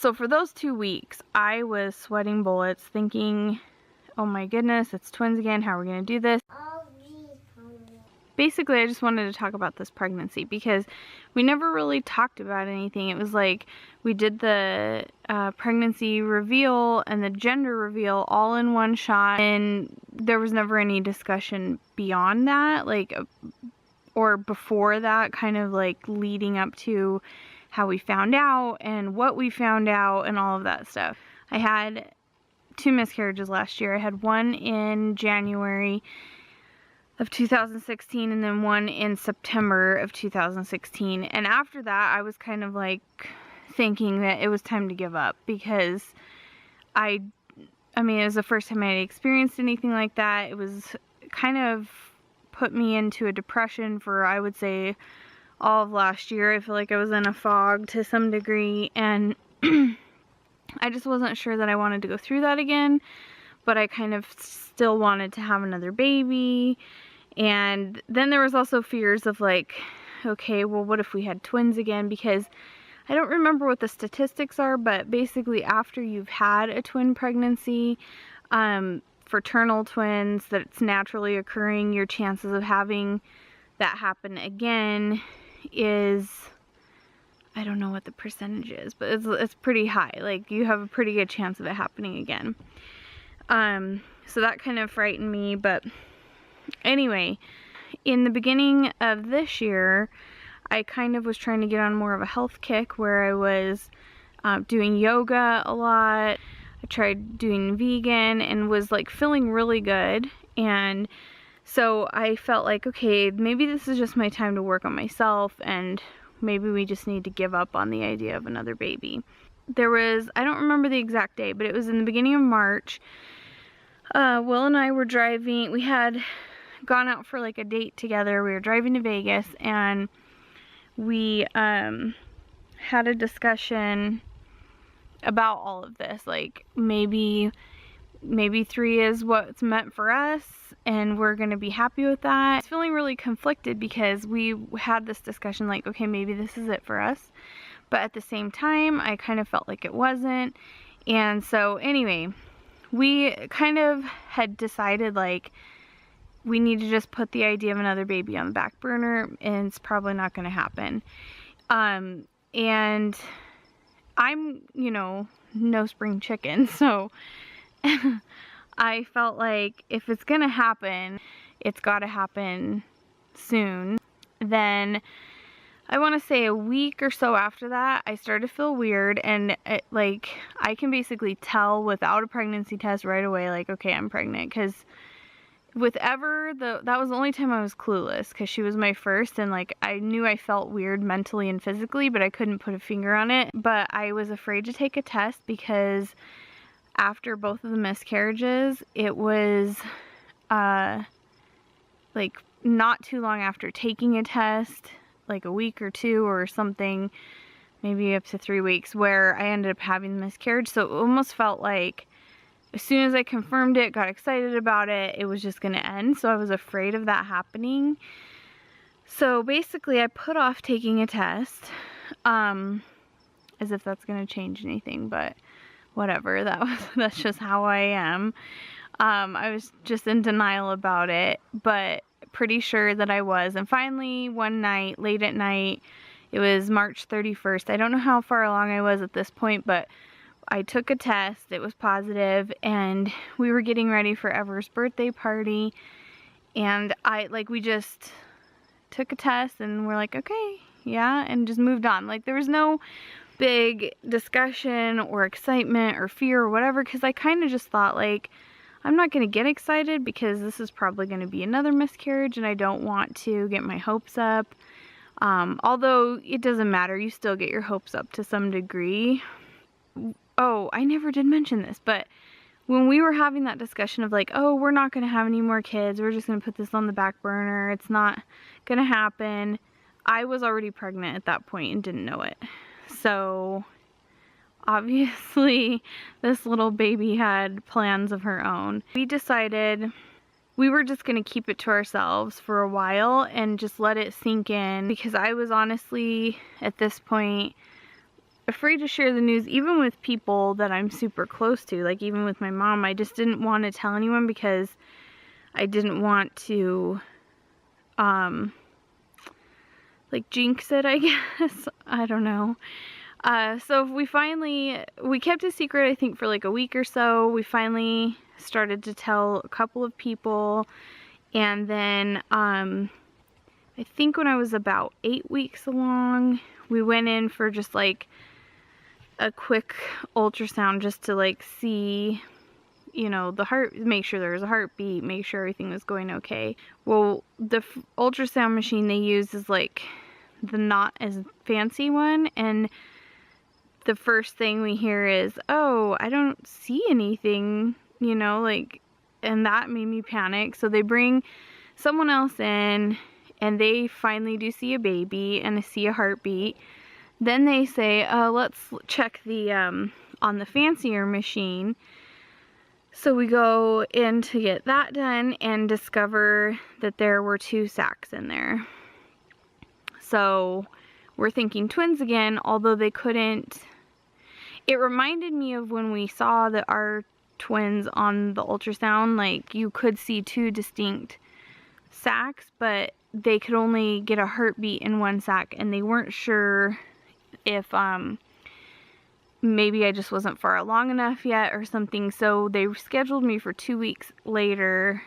So for those 2 weeks, I was sweating bullets thinking, oh my goodness, it's twins again, how are we gonna do this? Basically, I just wanted to talk about this pregnancy because we never really talked about anything. It was like we did the pregnancy reveal and the gender reveal all in one shot, and there was never any discussion beyond that, like, or before that, kind of like leading up to how we found out and what we found out and all of that stuff. I had 2 miscarriages last year. I had one in January of 2016 and then one in September of 2016, and after that I was kind of like thinking that it was time to give up because I mean, it was the first time I had experienced anything like that. It was kind of put me into a depression for, I would say, all of last year. I feel like I was in a fog to some degree, and I just wasn't sure that I wanted to go through that again, but I kind of still wanted to have another baby. And then there was also fears of like, okay, well, what if we had twins again? Because I don't remember what the statistics are, but basically after you've had a twin pregnancy, fraternal twins that's naturally occurring, your chances of having that happen again is, I don't know what the percentage is, but it's pretty high. Like, you have a pretty good chance of it happening again. So that kind of frightened me, but anyway, in the beginning of this year, I kind of was trying to get on more of a health kick where I was doing yoga a lot. I tried doing vegan and was like feeling really good, and so I felt like, okay, maybe this is just my time to work on myself, and maybe we just need to give up on the idea of another baby. There was, I don't remember the exact day, but it was in the beginning of March. Will and I were driving, we had gone out for like a date together. We were driving to Vegas, and we had a discussion about all of this, like maybe 3 is what's meant for us and we're gonna be happy with that. I was feeling really conflicted because we had this discussion like, okay, maybe this is it for us, but at the same time I kind of felt like it wasn't. And so anyway, we kind of had decided like we need to just put the idea of another baby on the back burner, and it's probably not going to happen. And I'm, you know, no spring chicken, so I felt like if it's going to happen, it's got to happen soon. Then I want to say a week or so after that, I started to feel weird, and like I can basically tell without a pregnancy test right away, like, okay, I'm pregnant, because with Ever, that was the only time I was clueless, because she was my first, and like I knew I felt weird mentally and physically, but I couldn't put a finger on it. But I was afraid to take a test because after both of the miscarriages, it was like not too long after taking a test, like a week or 2 or something, maybe up to 3 weeks, where I ended up having the miscarriage. So it almost felt like as soon as I confirmed it, got excited about it, it was just going to end. So I was afraid of that happening. So basically I put off taking a test, as if that's going to change anything, but whatever. That's just how I am. I was just in denial about it, but pretty sure that I was. And finally one night, late at night, it was March 31st. I don't know how far along I was at this point, but I took a test, it was positive, and we were getting ready for Ever's birthday party, and we just took a test and we're like, okay, yeah, and just moved on. Like, there was no big discussion or excitement or fear or whatever, because I kind of just thought, like, I'm not going to get excited because this is probably going to be another miscarriage, and I don't want to get my hopes up. Although it doesn't matter, you still get your hopes up to some degree. Oh, I never did mention this, but when we were having that discussion of like, oh, we're not going to have any more kids, we're just going to put this on the back burner, it's not going to happen, I was already pregnant at that point and didn't know it. So obviously this little baby had plans of her own. We decided we were just going to keep it to ourselves for a while and just let it sink in, because I was honestly at this point afraid to share the news, even with people that I'm super close to, like even with my mom. I just didn't want to tell anyone because I didn't want to, like jinx it, I guess. I don't know. So we kept it secret, I think, for like a week or so. We finally started to tell a couple of people, and then, I think when I was about 8 weeks along, we went in for just like a quick ultrasound just to like see, you know, the heart, make sure there was a heartbeat, make sure everything was going okay. Well, the ultrasound machine they use is like the not as fancy one, and the first thing we hear is, oh, I don't see anything, you know, like, and that made me panic. So they bring someone else in, and they finally do see a baby and see a heartbeat. Then they say, let's check the, on the fancier machine. So we go in to get that done and discover that there were 2 sacs in there. So we're thinking twins again, although they couldn't. It reminded me of when we saw our twins on the ultrasound. Like, you could see 2 distinct sacs, but they could only get a heartbeat in one sac, and they weren't sure if maybe I just wasn't far along enough yet or something. So they scheduled me for 2 weeks later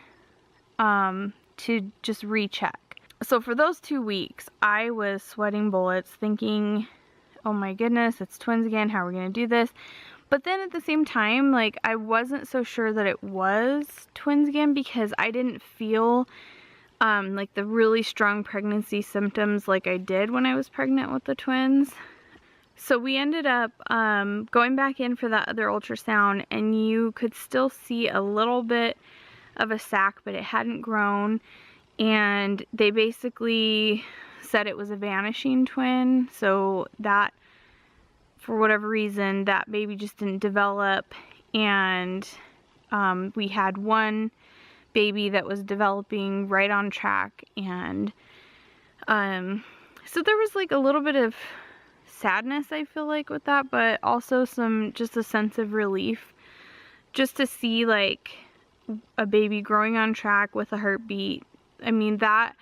to just recheck. So for those 2 weeks, I was sweating bullets, thinking, oh my goodness, it's twins again, how are we gonna do this? But then at the same time, like, I wasn't so sure that it was twins again, because I didn't feel like the really strong pregnancy symptoms like I did when I was pregnant with the twins. So we ended up going back in for that other ultrasound, and you could still see a little bit of a sac, but it hadn't grown. And they basically said it was a vanishing twin, so that, for whatever reason, that baby just didn't develop. And we had one baby that was developing right on track, and so there was like a little bit of sadness, I feel like, with that, but also just a sense of relief, just to see like a baby growing on track with a heartbeat. I mean, that,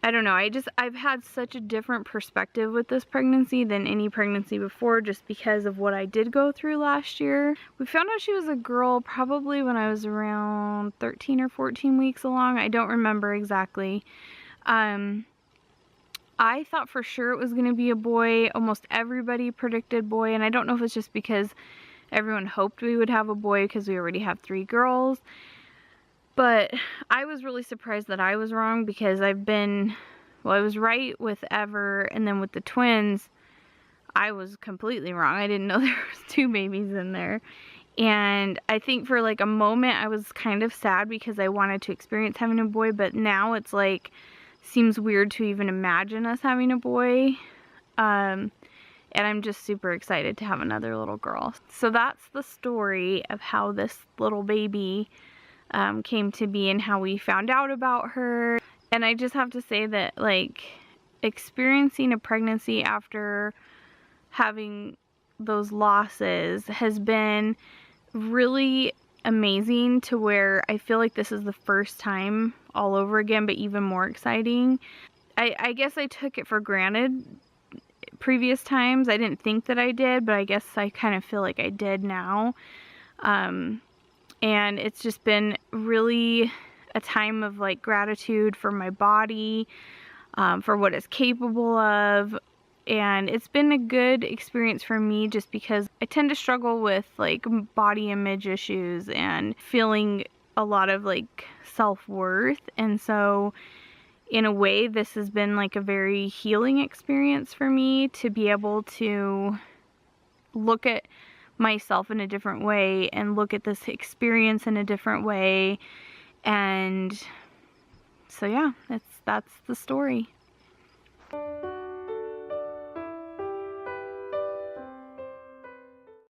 I don't know, I've had such a different perspective with this pregnancy than any pregnancy before, just because of what I did go through last year. We found out she was a girl probably when I was around 13 or 14 weeks along. I don't remember exactly. I thought for sure it was going to be a boy. Almost everybody predicted boy, and I don't know if it's just because everyone hoped we would have a boy because we already have 3 girls. But I was really surprised that I was wrong, because I was right with Ever, and then with the twins, I was completely wrong. I didn't know there was 2 babies in there. And I think for like a moment I was kind of sad because I wanted to experience having a boy, but now it's like, seems weird to even imagine us having a boy. And I'm just super excited to have another little girl. So that's the story of how this little baby came to be and how we found out about her. And I just have to say that, like, experiencing a pregnancy after having those losses has been really amazing, to where I feel like this is the first time all over again, but even more exciting. I guess I took it for granted previous times. I didn't think that I did, but I guess I kind of feel like I did now. And it's just been really a time of like gratitude for my body, for what it's capable of. And it's been a good experience for me, just because I tend to struggle with like body image issues and feeling a lot of like self-worth. And so in a way, this has been like a very healing experience for me, to be able to look at myself in a different way and look at this experience in a different way. And so yeah, that's the story.